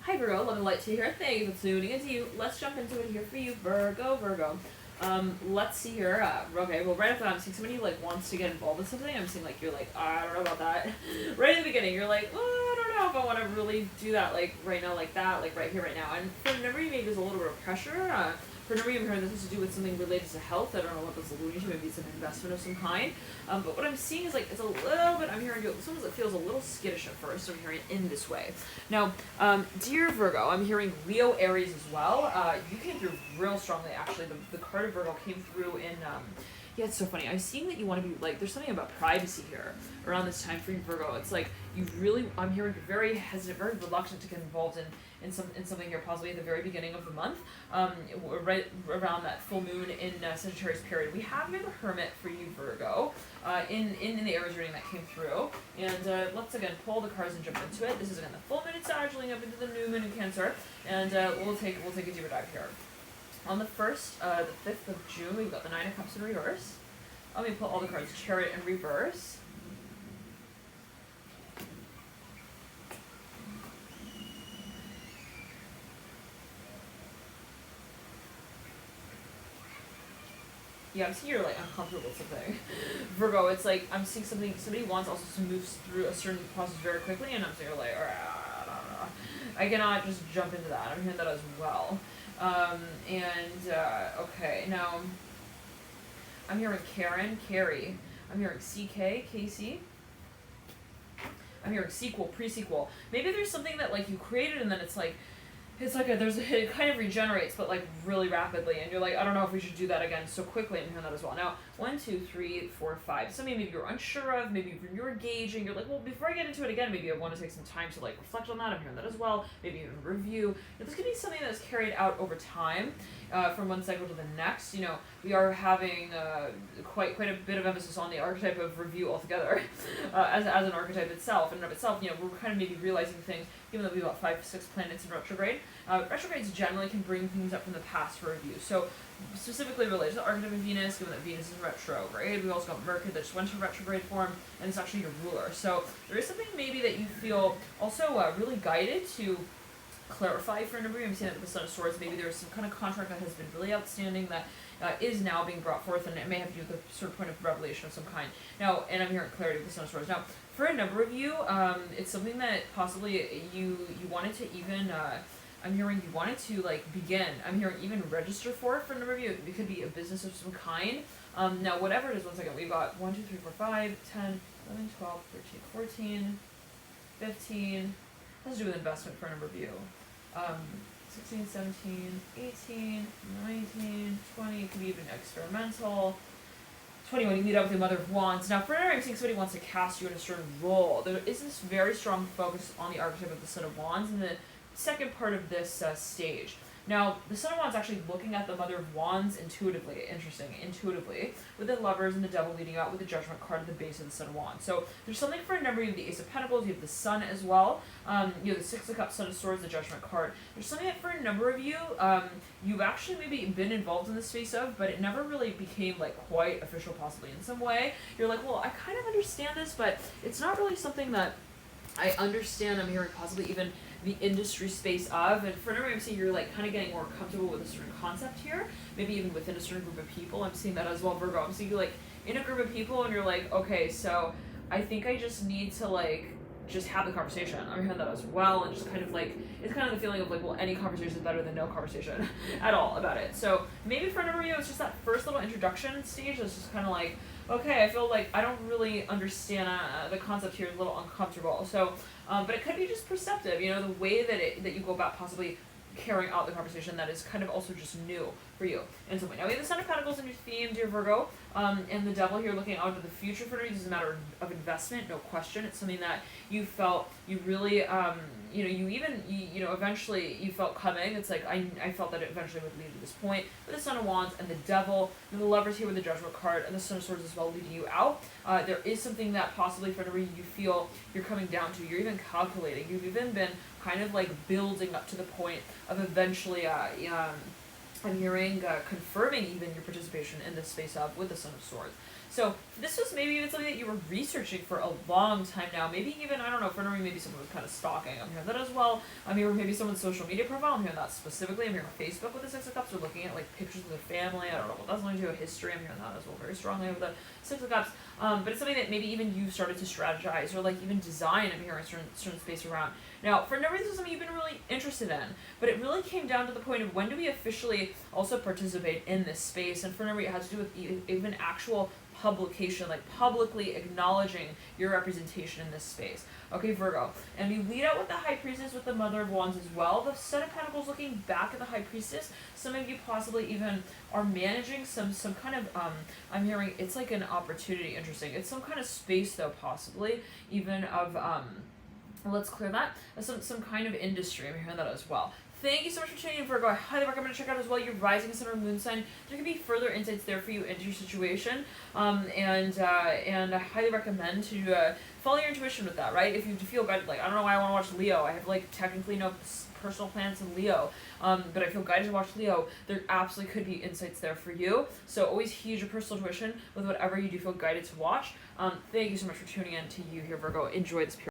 Hi Virgo, love and light to you here. Thank you for tuning into you. Let's jump into it here for you, Virgo. Let's see here. Okay, well, right after that, I'm seeing somebody like wants to get involved in something. I'm seeing like you're like, I don't know about that. Right in the beginning, you're like, well, I don't know if I want to really do that like right now, like that, like right here, right now. And for a number of you, maybe there's a little bit of pressure. For a number of you, I'm hearing this has to do with something related to health. I don't know what this is alluding to. Maybe it's an investment of some kind. But what I'm seeing is like it's a little bit. I'm hearing sometimes it feels a little skittish at first. I'm hearing in this way. Now, dear Virgo, I'm hearing Leo, Aries as well. You came through real strongly. Actually, the card of Virgo came through in. Yeah, it's so funny. I'm seeing that you want to be like. There's something about privacy here around this time for you, Virgo. It's like you really. I'm hearing you're very hesitant, very reluctant to get involved in something here, possibly at the very beginning of the month, right around that full moon in Sagittarius period. We have here the Hermit for you, Virgo, in the Aries reading that came through. And let's again pull the cards and jump into it. This is again the full moon in Sag leading up into the new moon in Cancer, and we'll take a deeper dive here. On the 1st, the 5th of June, we've got the 9 of Cups in reverse. Let me pull all the cards. Chariot in reverse. Yeah, I'm seeing you're like uncomfortable with something. Virgo, it's like I'm seeing somebody wants also to move through a certain process very quickly, and I'm seeing you're like, I cannot just jump into that. I'm hearing that as well. Okay, now I'm hearing Karen, Carrie. I'm hearing CK, Casey. I'm hearing sequel, pre-sequel. Maybe there's something that like you created and then it kind of regenerates, but like really rapidly, and you're like, I don't know if we should do that again so quickly. I'm hearing that as well. Now, 1, 2, 3, 4, 5. Something maybe you're unsure of, maybe you're engaging. You're like, well, before I get into it again, maybe I want to take some time to like reflect on that. I'm hearing that as well. Maybe even review. This could be something that's carried out over time, from one cycle to the next. You know, we are having quite a bit of emphasis on the archetype of review altogether, as an archetype itself. And of itself, you know, we're kind of maybe realizing things, even though we've got 5, 6 planets in retrograde. Retrogrades generally can bring things up from the past for review. So specifically related to the archetype of Venus, given that Venus is retrograde, we've also got Mercury that just went to retrograde form, and it's actually your ruler. So there is something maybe that you feel also really guided to clarify for a number of you. I'm seeing that with the Son of Swords. Maybe there's some kind of contract that has been really outstanding that is now being brought forth, and it may have to do with a sort of point of revelation of some kind. Now, and I'm hearing clarity with the Son of Swords. Now, for a number of you, it's something that possibly you wanted to even. I'm hearing you wanted to like begin. I'm hearing even register for it for a number of you. It could be a business of some kind. Now, whatever it is, one second. We've got 1, 2, 3, 4, 5, 10, 11, 12, 13, 14, 15. Has to do with investment for a number of you. 16, 17, 18, 19, 20. It could be even experimental. 21, you meet up with the Mother of Wands. Now, for another, I'm seeing somebody wants to cast you in a certain role. There is this very strong focus on the archetype of the Son of Wands in the second part of this stage. Now, the Son of Wands actually looking at the Mother of Wands intuitively, with the Lovers and the Devil leading out with the Judgment card at the base of the Son of Wands. So there's something for a number of you, the Ace of Pentacles, you have the Sun as well, you have the Six of Cups, Son of Swords, the Judgment card. There's something that for a number of you, you've actually maybe been involved in the space of, but it never really became like quite official possibly in some way. You're like, well, I kind of understand this, but it's not really something that I understand. I'm hearing possibly even the industry space of, and for another, I'm seeing you're like kind of getting more comfortable with a certain concept here, maybe even within a certain group of people. I'm seeing that as well, Virgo. I'm seeing you like in a group of people and you're like, okay, so I think I just need to like just have the conversation. I'm hearing that as well, and just kind of like, it's kind of the feeling of like, well, any conversation is better than no conversation at all about it. So maybe for a number of you, it's just that first little introduction stage that's just kind of like, okay, I feel like I don't really understand the concept here, is a little uncomfortable. So, but it could be just perceptive, you know, the way that you go about possibly carrying out the conversation that is kind of also just new for you in some way. Now we have the Son of Pentacles in your theme, dear Virgo, and the Devil here looking out into the future for you. This is a matter of investment, no question. It's something that you felt you really, eventually you felt coming. It's like, I felt that it eventually would lead to this point with the Son of Wands and the Devil, and the Lovers here with the Judgment card, and the Son of Swords as well leading you out. There is something that possibly for whatever you feel you're coming down to. You're even calculating. You've even been kind of like building up to the point of eventually, I'm hearing confirming even your participation in this space of with the Son of Swords. So this was maybe even something that you were researching for a long time now. Maybe even, I don't know, for maybe someone was kind of stalking. I'm hearing that as well. I'm hearing maybe someone's social media profile. I'm hearing that specifically. I'm hearing Facebook with the Six of Cups. They're looking at like pictures of their family. I don't know what that's going to do with history. I'm hearing that as well very strongly with the Six of Cups. But it's something that maybe even you started to strategize or like even design. I'm hearing a certain space around. Now, for whatever reason, this is something you've been really interested in, but it really came down to the point of when do we officially also participate in this space, and for whatever reason, it has to do with even actual publication, like publicly acknowledging your representation in this space. Okay, Virgo. And you lead out with the High Priestess with the Mother of Wands as well. The Set of Pentacles looking back at the High Priestess. Some of you possibly even are managing some kind of, I'm hearing it's like an opportunity, interesting. It's some kind of space though, possibly, even of, let's clear that, some kind of industry. I'm hearing that as well. Thank you so much for tuning in, Virgo. I highly recommend to check out as well your rising sun or moon sign. There can be further insights there for you into your situation, and I highly recommend to follow your intuition with that. Right? If you feel guided, like I don't know why I want to watch Leo. I have like technically no personal planets in Leo, but I feel guided to watch Leo. There absolutely could be insights there for you. So always heed your personal intuition with whatever you do feel guided to watch. Thank you so much for tuning in to you here, Virgo. Enjoy this period.